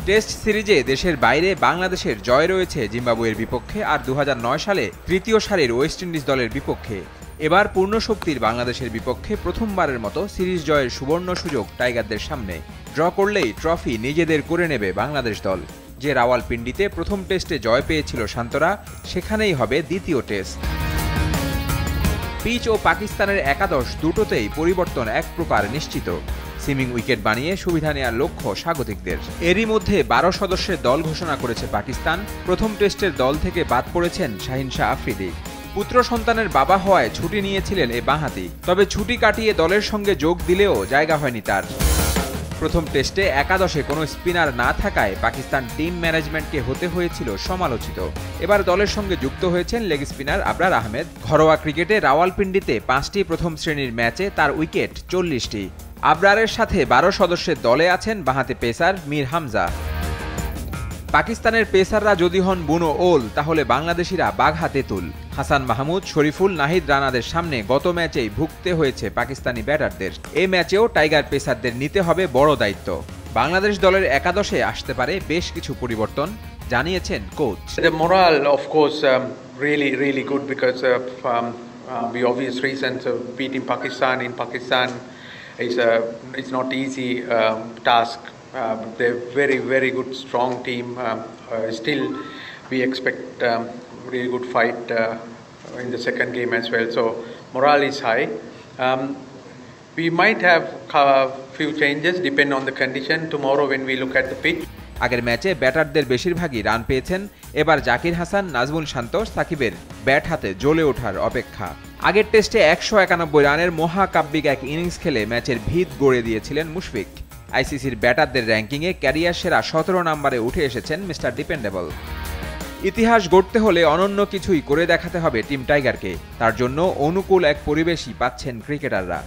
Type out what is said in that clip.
Test সিরিজে দেশের বাইরে বাংলাদেশের জয় রয়েছে জিম্বাবুয়ের বিপক্ষে আর 2009 সালে তৃতীয় সারির ওয়েস্ট ইন্ডিজ দলের বিপক্ষে। এবার পূর্ণ শক্তির বাংলাদেশের বিপক্ষে প্রথমবারের মতো সিরিজ জয়ের সুবর্ণ সুযোগ টাইগারদের সামনে। ড্র করলেই ট্রফি নিজেদের করে নেবে বাংলাদেশ দল। যে রাওয়ালপিন্ডিতে প্রথম টেস্টে জয় পেয়েছিল শান্তরা, সেখানেই হবে দ্বিতীয় টেস্ট। পিচ ও পাকিস্তানের একাদশ দুটোতেই পরিবর্তন এক প্রকার নিশ্চিত। সিমিং উইকেট বানিয়ে সুবিধা নেওয়ার লক্ষ্য স্বাগতিকদের। এরই মধ্যে 12 সদস্যের দল ঘোষণা করেছে পাকিস্তান। প্রথম টেস্টের দল থেকে বাদ পড়েছেন শাহিন শাহ আফ্রিদি। পুত্র সন্তানের বাবা হওয়ায় ছুটি নিয়েছিলেন এই বাঁহাতি, তবে ছুটি কাটিয়ে দলের সঙ্গে যোগ দিলেও জায়গা হয়নি তার। প্রথম টেস্টে একাদশে কোনো স্পিনার না থাকায় পাকিস্তান টিম ম্যানেজমেন্টকে হতে হয়েছিল সমালোচিত। এবার দলের সঙ্গে যুক্ত হয়েছেন লেগ স্পিনার আবরার আহমেদ। ঘরোয়া ক্রিকেটে রাওয়ালপিন্ডিতে 5টি প্রথম শ্রেণীর ম্যাচে তার উইকেট 40টি। আবরারের সাথে 12 সদস্যের দলে আছেন বাঁহাতি পেসার মীর হামজা। পাকিস্তানের পেসাররা যদি হন বুনো ওল, তাহলে বাংলাদেশিরা বাঘা তেঁতুল। হাসান মাহমুদ, শরীফুল, নাহিদ রানাদের সামনে গত ম্যাচেই ভুগতে হয়েছে পাকিস্তানি ব্যাটারদের। এই ম্যাচেও টাইগার পেসারদের নিতে হবে বড় দায়িত্ব। বাংলাদেশ দলের একাদশে আসতে পারে বেশ কিছু পরিবর্তন, জানিয়েছেন coach. The morale, of course, really good because of the obvious reasons of beating Pakistan in Pakistan it's not easy task. They're very good, strong team. Still, we expect really good fight in the second game as well. So morale is high. We might have a few changes depending on the condition tomorrow when we look at the pitch. আগের ম্যাচে ব্যাটারদের বেশিরভাগই run পেয়েছেন। এবার জাকির হাসান, নাজমুল শান্ত, সাকিবের bat হাতে জ্বলে ওঠার অপেক্ষা। আগের টেস্টে 191 রানের মহাকাব্যিক এক ইনিংস খেলে ম্যাচের ভিত গড়ে দিয়েছিলেন মুশফিক। আইসিসির ব্যাটারদের র্যাঙ্কিংয়ে ক্যারিয়ার সেরা 17 নম্বরে উঠে এসেছেন মিস্টার ডিপেন্ডেবল। ইতিহাস গড়তে হলে অনন্য কিছুই করে দেখাতে হবে টিম টাইগারকে। তার জন্য অনুকূল এক পরিবেশই পাচ্ছেন ক্রিকেটাররা।